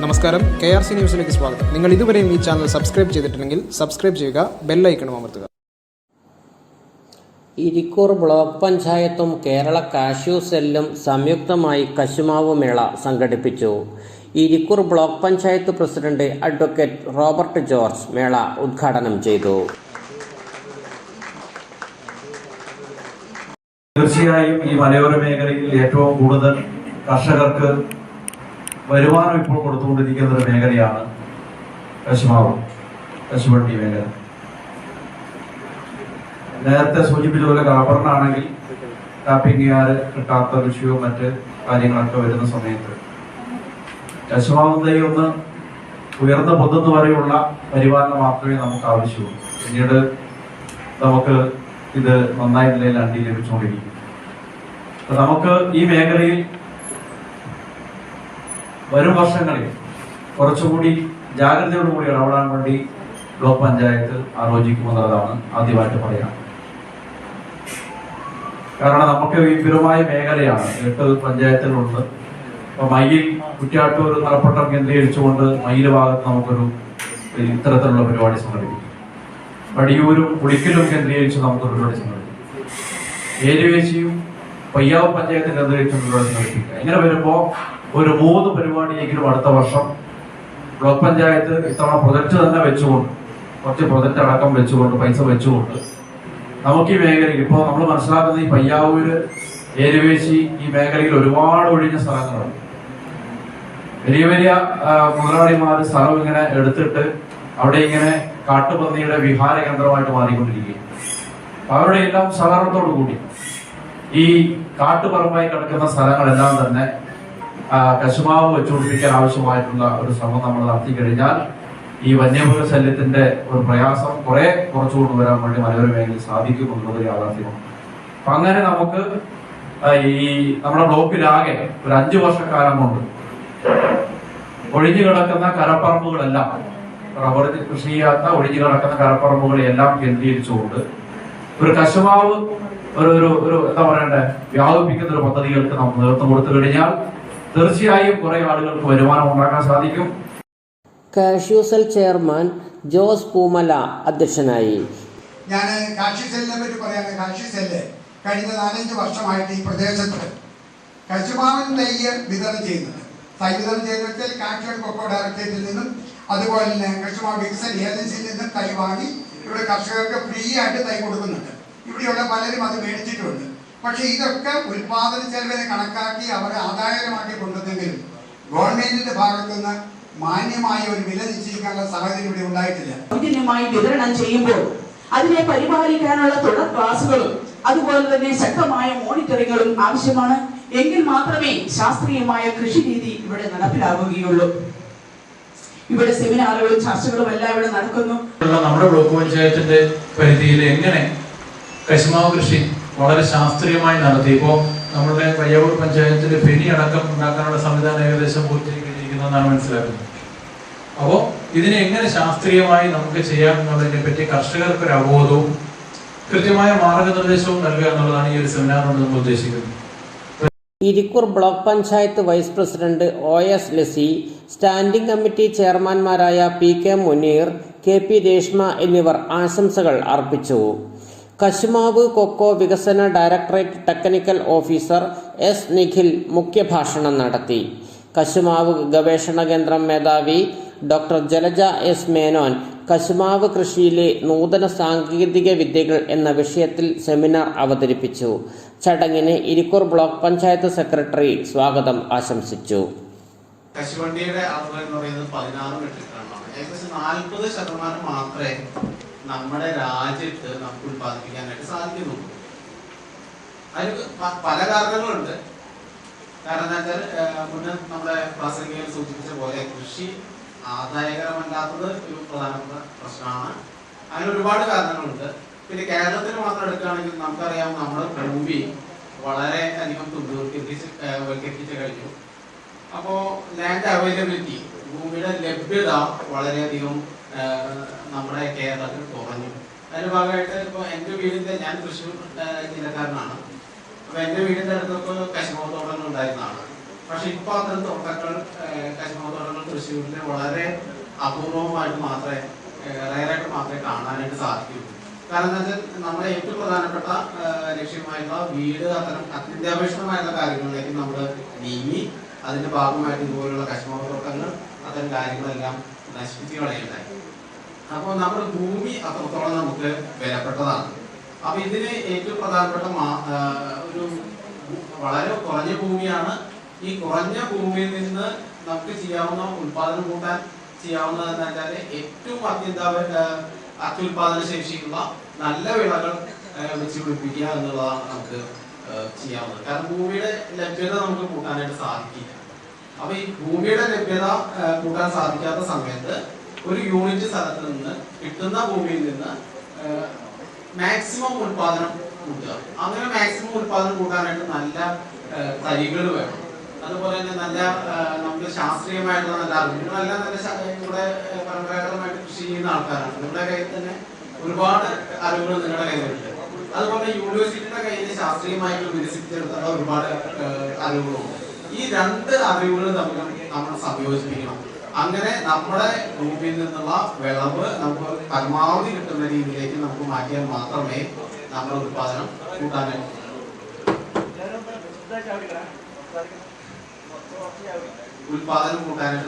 നമസ്കാരം, KRC ന്യൂസിലേക്ക് സ്വാഗതം. നിങ്ങൾ ഇതുവരെയും ഈ ചാനൽ സബ്സ്ക്രൈബ് ചെയ്തിട്ടുണ്ടെങ്കിൽ സബ്സ്ക്രൈബ് ചെയ്യുക, ബെൽ ഐക്കണും അമർത്തുക. ഇരിക്കൂർ ബ്ലോക്ക് പഞ്ചായത്തും കേരള കാഷ്യൂ സെല്ലും സംയുക്തമായി കശുമാവ് മേള സംഘടിപ്പിച്ചു. Irikkur block panchayat president advocate Robert George മേള ഉദ്ഘാടനം ചെയ്തു. തീർച്ചയായും ഈ മലയോര മേഖലയിൽ ഏറ്റവും കൂടുതൽ കർഷകർക്ക് വരുമാനം ഇപ്പോൾ കൊടുത്തുകൊണ്ടിരിക്കുന്ന ഒരു മേഖലയാണ് കശുവണ്ടി മേഖല. നേരത്തെ സൂചിപ്പിച്ച പോലെ റബ്ബറിനാണെങ്കിൽ ടാപ്പിംഗുകാര് കിട്ടാത്ത വിഷയവും മറ്റ് കാര്യങ്ങളൊക്കെ വരുന്ന സമയത്ത് കശുമാവ് തൈ ഒന്ന് ഉയർന്ന പൊതുന്ന വരെയുള്ള പരിപാലനം മാത്രമേ നമുക്ക് ആവശ്യമുള്ളൂ. പിന്നീട് നമുക്ക് ഇത് നന്നായ നിലയിൽ അണ്ടി ലഭിച്ചുകൊണ്ടിരിക്കും. നമുക്ക് ഈ മേഖലയിൽ വരും വർഷങ്ങളിൽ കുറച്ചുകൂടി ജാഗ്രതയോടുകൂടി ഇടപെടാൻ വേണ്ടി ബ്ലോക്ക് പഞ്ചായത്ത് ആലോചിക്കുമെന്നുള്ളതാണ് ആദ്യമായിട്ട് പറയാം. കാരണം നമുക്ക് വിപുലമായ മേഖലയാണ്, 8 പഞ്ചായത്തുകളുണ്ട്. അപ്പൊ മയ്യിൽ, കുറ്റ്യാട്ടൂർ, മലപ്പട്ടം കേന്ദ്രീകരിച്ചുകൊണ്ട് മയ്യിൽ ഭാഗത്ത് നമുക്കൊരു ഇത്തരത്തിലുള്ള പരിപാടി സംഘടിപ്പിക്കും. വടിയൂരും കുളിക്കലും കേന്ദ്രീകരിച്ച് നമുക്കൊരു പരിപാടി സംഘടിപ്പിക്കും. ഏരുവേശിയും പയ്യാവ് പഞ്ചായത്ത് കേന്ദ്രീകരിച്ചുള്ള പരിപാടി സംഘടിപ്പിക്കുക. ഇങ്ങനെ വരുമ്പോ ഒരു 3 പരിപാടിയെങ്കിലും അടുത്ത വർഷം ബ്ലോക്ക് പഞ്ചായത്ത് ഇത്തവണ പ്രൊജക്ട് തന്നെ വെച്ചുകൊണ്ട്, കുറച്ച് പ്രൊജക്ട് അടക്കം വെച്ചുകൊണ്ട്, പൈസ വെച്ചുകൊണ്ട് നമുക്ക് ഈ മേഖലയിൽ ഇപ്പോൾ നമ്മൾ മനസ്സിലാക്കുന്ന ഈ പയ്യാവൂര്, ഏരുവേശി, ഈ മേഖലയിൽ ഒരുപാട് ഒഴിഞ്ഞ സ്ഥലങ്ങളുണ്ട്. വലിയ വലിയ മുതലാളിമാര് സ്ഥലം ഇങ്ങനെ എടുത്തിട്ട് അവിടെ ഇങ്ങനെ കാട്ടുപന്നിയുടെ വിഹാര കേന്ദ്രമായിട്ട് മാറിക്കൊണ്ടിരിക്കുകയും അവരുടെ എല്ലാം സഹകരണത്തോടു കൂടി ഈ കാട്ടുപറമ്പായി കിടക്കുന്ന സ്ഥലങ്ങളെല്ലാം തന്നെ കശുമാവ് വെച്ചുപിടിപ്പിക്കാൻ ആവശ്യമായിട്ടുള്ള ഒരു ശ്രമം നമ്മൾ നടത്തി കഴിഞ്ഞാൽ ഈ വന്യമൃഗ ശല്യത്തിന്റെ ഒരു പ്രയാസം കുറച്ചു കൊണ്ടുവരാൻ വേണ്ടി മലയോര മേഖലയിൽ സാധിക്കും എന്നുള്ളത് യാഥാർത്ഥ്യമാണ്. അപ്പൊ അങ്ങനെ നമുക്ക് ഈ നമ്മുടെ ബ്ലോക്കിലാകെ ഒരു 5 വർഷക്കാലം കൊണ്ട് ഒഴിഞ്ഞു കിടക്കുന്ന കരപ്പറമ്പുകളെല്ലാം, റബ്ബർ കൃഷി ചെയ്യാത്ത ഒഴിഞ്ഞു കിടക്കുന്ന കരപ്പറമ്പുകളെല്ലാം കേന്ദ്രീകരിച്ചുകൊണ്ട് ഒരു കശുമാവ് ഒരു എന്താ പറയണ്ടേ, വ്യാപിപ്പിക്കുന്ന ഒരു പദ്ധതികൾക്ക് നമുക്ക് നേതൃത്വം കൊടുത്തു കഴിഞ്ഞാൽ തീർച്ചയായും കുറെ ആളുകൾക്ക് വരുമാനം ഉണ്ടാക്കാൻ സാധിക്കും. Cashew cell chairman Jose Poomala അധ്യക്ഷനായി. ഞാൻ കാഷ്യൂ സെല്ലിനെ പറ്റി പറയാൻ, കാഷ്യൂ സെല്ല് കഴിഞ്ഞ 4-5 വർഷമായിട്ട് ഈ പ്രദേശത്ത് കശുമാവിൻ തൈ വിതരണം ചെയ്യുന്നുണ്ട്. തൈ വിതരണം ചെയ്യുന്ന കാഷ്യൂ ആൻഡ് കൊക്കോ ഡയറക്ടറേറ്റിൽ നിന്നും അതുപോലെ തന്നെ കശുമാവ് വികസന ഏജൻസിയിൽ നിന്നും തൈ വാങ്ങി ഇവിടെ കർഷകർക്ക് ഫ്രീ ആയിട്ട് തൈ കൊടുക്കുന്നുണ്ട്. ഇവിടെയുള്ള പലരും അത് മേടിച്ചിട്ടുണ്ട്. പക്ഷെ ഇതൊക്കെ ഉൽപാദന ചെലവിനെ കണക്കാക്കി അവർ ആദായകരമാക്കി കൊണ്ടുവന്നെങ്കിലും ഗവൺമെന്റിന്റെ ഭാഗത്തുനിന്ന് മാന്യമായ ഒരു വില നിശ്ചയിക്കാനുള്ള സാഹചര്യം ഇവിടെ ഉണ്ടായിട്ടില്ല. സൗജന്യമായി വിതരണം ചെയ്യുമ്പോൾ അതിനെ പരിപാലിക്കാനുള്ള തുടർ ക്ലാസുകളും അതുപോലെ തന്നെ ശക്തമായ മോണിറ്ററിങ്ങുകളും ആവശ്യമാണ്. എങ്കിൽ മാത്രമേ ശാസ്ത്രീയമായ കൃഷി രീതി ഇവിടെ നടപ്പിലാവുകയുള്ളൂ. ഇവിടെ സെമിനാറുകളും ചർച്ചകളും എല്ലാം ഇവിടെ നടക്കുന്നു. നമ്മുടെ ബ്ലോക്ക് പഞ്ചായത്തിന്റെ പരിധിയിൽ എങ്ങനെ കശുമാവ് കൃഷി വളരെ ശാസ്ത്രീയമായി നടത്തി, ഇപ്പോൾ നമ്മുടെ പയ്യാവൂർ പഞ്ചായത്തിൽ ഫെനി അടക്കം ഉണ്ടാക്കാനുള്ള സംവിധാനം ഏകദേശം പൂർത്തീകരിക്കുന്നതെന്നാണ് മനസ്സിലാക്കുന്നത്. അപ്പോൾ ഇതിനെ എങ്ങനെ ശാസ്ത്രീയമായി നമുക്ക് ചെയ്യാം എന്നുള്ളതിനെ പറ്റി കർഷകർക്ക് ഒരു അവബോധവും കൃത്യമായ മാർഗനിർദ്ദേശവും നൽകുക എന്നുള്ളതാണ് ഈ ഒരു സെമിനാർ കൊണ്ട് നമ്മൾ ഉദ്ദേശിക്കുന്നത്. Irikkur block panchayat vice president OS Lasi, standing committee ചെയർമാൻമാരായ PK മുനീർ, KP രേഷ്മ എന്നിവർ ആശംസകൾ അർപ്പിച്ചു. കശുമാവ് കൊക്കോ വികസന directorate technical officer S Nikhil മുഖ്യഭാഷണം നടത്തി. കശുമാവ് ഗവേഷണ കേന്ദ്രം മേധാവി ഡോക്ടർ ജലജ S മേനോൻ കശുമാവ് കൃഷിയിലെ നൂതന സാങ്കേതിക വിദ്യകൾ എന്ന വിഷയത്തിൽ സെമിനാർ അവതരിപ്പിച്ചു. ചടങ്ങിന് ഇരിക്കൂർ ബ്ലോക്ക് പഞ്ചായത്ത് സെക്രട്ടറി സ്വാഗതം ആശംസിച്ചു. കശുവണ്ടിയുടെ അളവ് എന്ന് പറയുന്നത് 16 മെട്രിക് ടണ്ണാണ്. ഏകദേശം 40% മാത്രമേ നമ്മുടെ രാജ്യത്ത് നമുക്ക് ഉത്പാദിപ്പിക്കാനായിട്ട് സാധിക്കുന്നുള്ളൂ. അതിന് പല കാരണങ്ങളുണ്ട്. കാരണം എന്താ വെച്ചാൽ മുന്നേ നമ്മുടെ പ്രാസംഗികയിൽ സൂചിപ്പിച്ച പോലെ കൃഷി ആദായകരമല്ലാത്തത് ഒരു പ്രധാനപ്പെട്ട പ്രശ്നമാണ്. അതിന് ഒരുപാട് കാരണങ്ങളുണ്ട്. പിന്നെ കേരളത്തിൽ മാത്രം എടുക്കുകയാണെങ്കിൽ നമുക്കറിയാം, നമ്മുടെ ഭൂമി വളരെ അധികം തുണ്ടുവൽക്കരിച്ച് കഴിഞ്ഞു. അപ്പോൾ ലാൻഡ് അവൈലബിലിറ്റി, ഭൂമിയുടെ ലഭ്യത വളരെയധികം നമ്മുടെ കേരളത്തിൽ കുറഞ്ഞു. അതിന്റെ ഭാഗമായിട്ട് ഇപ്പോൾ എൻ്റെ വീടിന്റെ, ഞാൻ തൃശ്ശൂർ ജില്ലക്കാരനാണ്. അപ്പൊ എൻ്റെ വീടിന്റെ അടുത്തൊക്കെ കശുമാവ് തോട്ടങ്ങൾ ഉണ്ടായിരുന്നതാണ്. പക്ഷെ ഇപ്പൊ അത്തരം തോട്ടങ്ങൾ കശുമാവ് തോട്ടങ്ങൾ തൃശ്ശൂരിൽ വളരെ അപൂർവമായിട്ട് മാത്രമേ റയറായിട്ട് മാത്രമേ കാണാനായിട്ട് സാധിക്കുള്ളൂ. കാരണം എന്താ വെച്ചാൽ നമ്മുടെ ഏറ്റവും പ്രധാനപ്പെട്ട ലക്ഷ്യമായിട്ടുള്ള വീട് അത്തരം അത്യന്താപേക്ഷിതമായിട്ടുള്ള കാര്യങ്ങളിലേക്ക് നമ്മൾ നീങ്ങി അതിന്റെ ഭാഗമായിട്ട് ഇതുപോലുള്ള കശുമാവ് തോട്ടങ്ങൾ അത്തരം കാര്യങ്ങളെല്ലാം നശിപ്പിച്ച് കളയുണ്ടായി. അപ്പോൾ നമ്മുടെ ഭൂമി അത്രത്തോളം നമുക്ക് വിലപ്പെട്ടതാണ്. അപ്പൊ ഇതിന് ഏറ്റവും പ്രധാനപ്പെട്ട ഒരു വളരെ കുറഞ്ഞ ഭൂമിയാണ്. ഈ കുറഞ്ഞ ഭൂമിയിൽ നിന്ന് നമുക്ക് ചെയ്യാവുന്ന ഉൽപാദനം കൂട്ടാൻ ചെയ്യാവുന്നതെന്ന് വെച്ചാൽ ഏറ്റവും അത്യുൽപാദന ശേഷിയുള്ള നല്ല വിളകൾ വെച്ച് പിടിപ്പിക്കുക എന്നുള്ളതാണ് നമുക്ക് ചെയ്യാവുന്നത്. കാരണം ഭൂമിയുടെ ലഭ്യത നമുക്ക് കൂട്ടാനായിട്ട് സാധിക്കില്ല. അപ്പൊ ഈ ഭൂമിയുടെ ലഭ്യത കൂട്ടാൻ സാധിക്കാത്ത സമയത്ത് ഒരു യൂണിറ്റ് സ്ഥലത്ത് നിന്ന് കിട്ടുന്ന ഭൂമിയിൽ നിന്ന് മാക്സിമം ഉൽപാദനം കൂട്ടുക. അങ്ങനെ മാക്സിമം ഉൽപാദനം കൂട്ടാനായിട്ട് നല്ല തരികൾ വേണം. അതുപോലെ തന്നെ നല്ല നമുക്ക് ശാസ്ത്രീയമായിട്ടുള്ള നല്ല അറിവുകളെല്ലാം നല്ല ഇവിടെ പരമ്പരാഗതമായിട്ട് കൃഷി ചെയ്യുന്ന ആൾക്കാരാണ്. നിങ്ങളുടെ കയ്യിൽ തന്നെ ഒരുപാട് അറിവുകൾ നിങ്ങളുടെ കയ്യിലുണ്ട്. അതുപോലെ യൂണിവേഴ്സിറ്റിയുടെ കയ്യിൽ ശാസ്ത്രീയമായിട്ട് വികസിപ്പിച്ചെടുത്തുള്ള ഒരുപാട് അറിവുകളുണ്ട്. ഈ രണ്ട് അറിവുകൾ നമ്മൾ സംയോജിപ്പിക്കണം. അങ്ങനെ നമ്മുടെ ഭൂമിയിൽ നിന്നുള്ള വിളവ് നമുക്ക് പരമാവധി കിട്ടുന്ന രീതിയിലേക്ക് നമുക്ക് മാറ്റിയാൽ മാത്രമേ നമ്മുടെ ഉത്പാദനം കൂട്ടാനായിട്ട്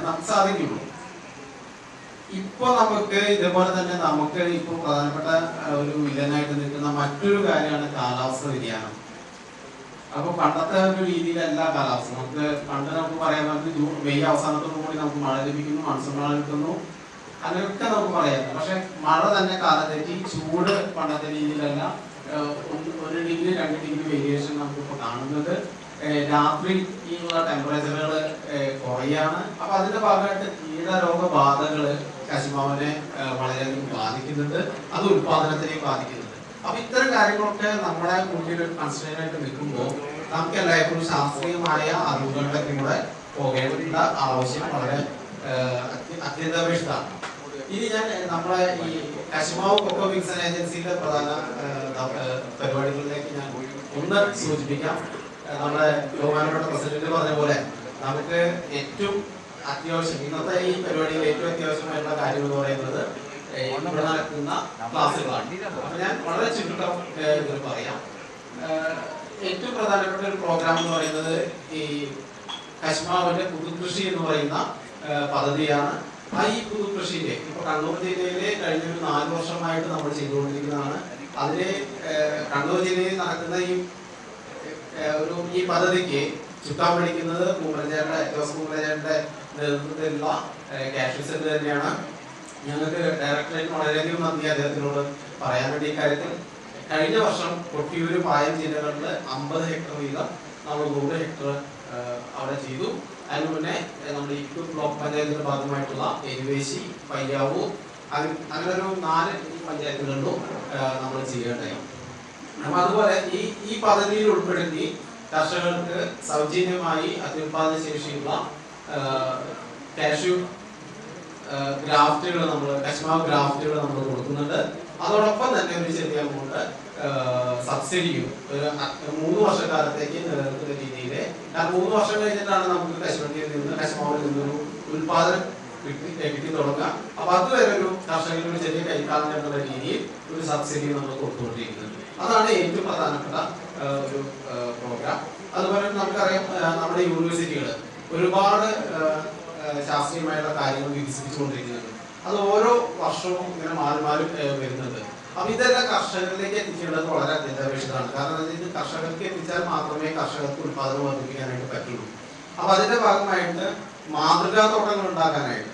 നമുക്ക് സാധിക്കുള്ളൂ. ഇപ്പൊ നമുക്ക് ഇതേപോലെ തന്നെ നമുക്ക് ഇപ്പൊ പ്രധാനപ്പെട്ട ഒരു വില്ലനായിട്ട് നിൽക്കുന്ന മറ്റൊരു കാര്യമാണ് കാലാവസ്ഥ വ്യതിയാനം. അപ്പൊ പണ്ടത്തെ ഒരു രീതിയിലല്ല കാലാവസ്ഥ. നമുക്ക് പണ്ട് നമുക്ക് പറയാൻ മെയ് അവസാനത്തോടു കൂടി നമുക്ക് മഴ ലഭിക്കുന്നു, മൺസൂൺ മഴ കിട്ടുന്നു, അങ്ങനെയൊക്കെ നമുക്ക് പറയാം. പക്ഷെ മഴ തന്നെ കാലം തെറ്റി ചൂട് പണ്ടത്തെ രീതിയിലല്ല. 1 ഡിഗ്രി 2 ഡിഗ്രി വേരിയേഷൻ നമുക്കിപ്പോ കാണുന്നത്. രാത്രി ഈ ടെമ്പറേച്ചറുകൾ കുറയാണ്. അപ്പൊ അതിന്റെ ഭാഗമായിട്ട് കീടരോഗബാധകള് കശുമാവിനെ വളരെയധികം ബാധിക്കുന്നുണ്ട്. അത് ഉത്പാദനത്തിനെ ബാധിക്കുന്നുണ്ട്. അപ്പൊ ഇത്തരം കാര്യങ്ങളൊക്കെ നമ്മുടെ മുന്നിൽ ഒരു കൺസ്ട്രെയിൻ ആയിട്ട് നിൽക്കുമ്പോൾ നമുക്ക് എല്ലായ്പ്പോഴും ശാസ്ത്രീയമായ അറിവുകളുടെ കൂടെ പോകേണ്ട ആവശ്യം വളരെ അത്യന്താപേക്ഷിതമാണ്. ഇനി ഞാൻ നമ്മളെ ഈ കശുമാവ് കൊക്കോ വികസന ഏജൻസിയുടെ പ്രധാന പരിപാടികളിലേക്ക് ഞാൻ ഒന്ന് സൂചിപ്പിക്കാം. നമ്മുടെ ബഹുമാനപ്പെട്ട പ്രസിഡന്റ് പറഞ്ഞ പോലെ നമുക്ക് ഏറ്റവും അത്യാവശ്യം ഇന്നത്തെ ഈ പരിപാടിയിൽ ഏറ്റവും അത്യാവശ്യമായിട്ടുള്ള കാര്യം എന്ന് പറയുന്നത് ഇവിടെ നടക്കുന്ന ക്ലാസ്സുകളാണ്. അപ്പൊ ഞാൻ വളരെ ചുരുക്കം ഇതിൽ പറയാം. ഏറ്റവും പ്രധാനപ്പെട്ട ഒരു പ്രോഗ്രാം എന്ന് പറയുന്നത് ഈ കശുമാവിന്റെ പുതുകൃഷി എന്ന് പറയുന്ന പദ്ധതിയാണ്. ഈ പുതുകൃഷിയിലെ ഇപ്പൊ കണ്ണൂർ ജില്ലയിലെ കഴിഞ്ഞ ഒരു 4 വർഷമായിട്ട് നമ്മൾ ചെയ്തുകൊണ്ടിരിക്കുന്നതാണ്. അതിന് കണ്ണൂർ ജില്ലയിൽ നടക്കുന്ന ഈ പദ്ധതിക്ക് ചുക്കാൻ പിടിക്കുന്നത് ജോസ് കുമ്മരേന്റെ നേതൃത്വത്തിലുള്ള കാഷ്യൂ സെന്റർ തന്നെയാണ്. ഞങ്ങൾക്ക് ഡയറക്ടറേറ്റ് വളരെയധികം നന്ദി അദ്ദേഹത്തിനോട് പറയാൻ വേണ്ടി. ഇക്കാര്യത്തിൽ കഴിഞ്ഞ വർഷം കൊട്ടിയൂര് പായം ജില്ലകളിൽ 50 ഹെക്ടർ വീതം നമ്മൾ 100 ഹെക്ടർ അവിടെ ചെയ്തു. അതിന് മുന്നേ നമ്മുടെ ഇരിക്കൂർ ബ്ലോക്ക് പഞ്ചായത്തിന്റെ ഭാഗമായിട്ടുള്ള എരുവേശി, പയ്യാവൂർ അങ്ങനെ ഒരു 4 പഞ്ചായത്തുകളിലും നമ്മൾ ചെയ്യേണ്ടതായി. അപ്പൊ അതുപോലെ ഈ പദ്ധതിയിൽ ഉൾപ്പെടുത്തി കർഷകർക്ക് സൗജന്യമായി അത്യുൽപാദന ശേഷിയുള്ള കാഷ്യൂ ഗ്രാഫ്റ്റുകൾ കശുമാവ് ഗ്രാഫ്റ്റുകൾ നമ്മൾ കൊടുക്കുന്നുണ്ട്. അതോടൊപ്പം തന്നെ ഒരു ചെറിയ എമൗണ്ട് സബ്സിഡിയും 3 വർഷക്കാലത്തേക്ക് നിലനിർത്തുന്ന രീതിയിൽ. കാരണം 3 വർഷം കഴിഞ്ഞിട്ടാണ് നമുക്ക് കശുമാവിൽ നിന്നൊരു ഉൽപാദനം കിട്ടി തുടങ്ങുക. അപ്പൊ അതുവരെ ഒരു കർഷകർക്ക് ഒരു ചെറിയ കൈക്കാലം എന്നുള്ള രീതിയിൽ ഒരു സബ്സിഡി നമ്മൾ കൊടുത്തുകൊണ്ടിരിക്കുന്നുണ്ട്. അതാണ് ഏറ്റവും പ്രധാനപ്പെട്ട ഒരു പ്രോഗ്രാം. അതുപോലെ നമുക്കറിയാം നമ്മുടെ യൂണിവേഴ്സിറ്റികൾ ഒരുപാട് ശാസ്ത്രീയമായിട്ടുള്ള കാര്യങ്ങൾ വികസിപ്പിച്ചുകൊണ്ടിരിക്കുന്നുണ്ട്. അത് ഓരോ വർഷവും ഇങ്ങനെ മാറി മാറി വരുന്നുണ്ട്. അപ്പൊ ഇതെല്ലാം കർഷകരിലേക്ക് എത്തിക്കേണ്ടത് വളരെ അത്യന്താപേക്ഷിതമാണ്. കാരണം ഇത് കർഷകർക്ക് എത്തിച്ചാൽ മാത്രമേ കർഷകർക്ക് ഉത്പാദനം വർദ്ധിപ്പിക്കാനായിട്ട് പറ്റുള്ളൂ. അപ്പൊ അതിന്റെ ഭാഗമായിട്ട് മാതൃകാ തോട്ടങ്ങൾ ഉണ്ടാക്കാനായിട്ട്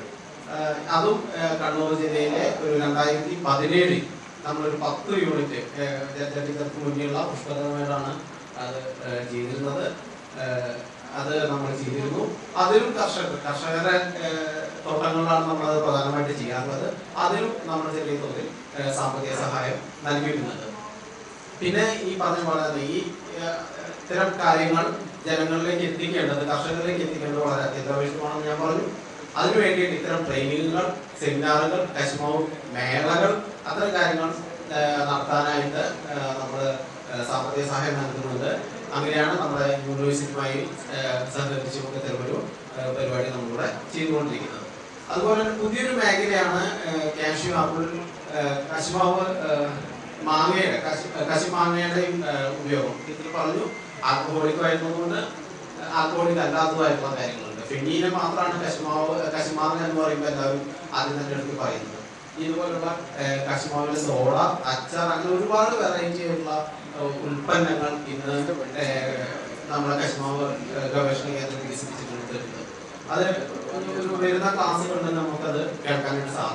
അതും കണ്ണൂർ ജില്ലയിലെ ഒരു 2017 നമ്മളൊരു 10 യൂണിറ്റ് ജലജീവിതർക്ക് മുന്നിലുള്ള പുഷ്പകരമായിട്ടാണ് അത് ചെയ്തിരുന്നത്. അത് നമ്മൾ ചെയ്തിരുന്നു. അതിലും കർഷകരെ തോട്ടങ്ങളിലാണ് നമ്മളത് പ്രധാനമായിട്ട് ചെയ്യാറുള്ളത്. അതിലും നമ്മൾ ചെറിയ തോതിൽ സാമ്പത്തിക സഹായം നൽകിയിരുന്നത്. പിന്നെ ഈ പറഞ്ഞ പോലെ തന്നെ ഈ ഇത്തരം കാര്യങ്ങൾ ജനങ്ങളിലേക്ക് എത്തിക്കേണ്ടത്, കർഷകരിലേക്ക് എത്തിക്കേണ്ടത് വളരെ അത്യന്താപേക്ഷിതമാണെന്ന് ഞാൻ പറഞ്ഞു. അതിനു വേണ്ടിയിട്ട് ഇത്തരം ട്രെയിനിങ്ങുകൾ, സെമിനാറുകൾ, കശുമാവ് മേളകൾ, അത്തരം കാര്യങ്ങൾ നടത്താനായിട്ട് നമ്മൾ സാമ്പത്തിക സഹായം നൽകുന്നുണ്ട്. അങ്ങനെയാണ് നമ്മുടെ യൂണിവേഴ്സിറ്റിയുമായി സഹകരിച്ചുകൊണ്ട് ഇത്തരമൊരു പരിപാടി നമ്മളിവിടെ ചെയ്തുകൊണ്ടിരിക്കുന്നത്. അതുപോലെ തന്നെ പുതിയൊരു മേഖലയാണ് കാഷ്യൂ ആപ്പിൾ കശുമാവ് മാങ്ങയുടെ കശുമാങ്ങയുടെയും ഉപയോഗം. ഇതിൽ പറഞ്ഞു ആൽക്കഹോളിക് ആയിരുന്നതുകൊണ്ട് ആൽക്കഹോളിക് അല്ലാത്തതായിട്ടുള്ള കാര്യങ്ങളുണ്ട്. ഫെനീനെ മാത്രമാണ് കശുമാങ്ങ എന്ന് പറയുമ്പോൾ എല്ലാവരും ആദ്യം തന്നെ എടുത്ത് പറയുന്നത്. ഇതുപോലുള്ള കശുമാവിലെ സോഡ, അച്ചാർ, അങ്ങനെ ഒരുപാട് വെറൈറ്റി ആയിട്ടുള്ള ഉൽപ്പന്നങ്ങൾ ഇന്ന് നമ്മുടെ കശുമാവ് ഗവേഷണ കേന്ദ്രം വികസിപ്പിച്ചിട്ടുണ്ട്. അത് വരുന്ന ക്ലാസ്സുകളിൽ നമുക്കത് കേൾക്കാനായിട്ട് സാധിക്കും.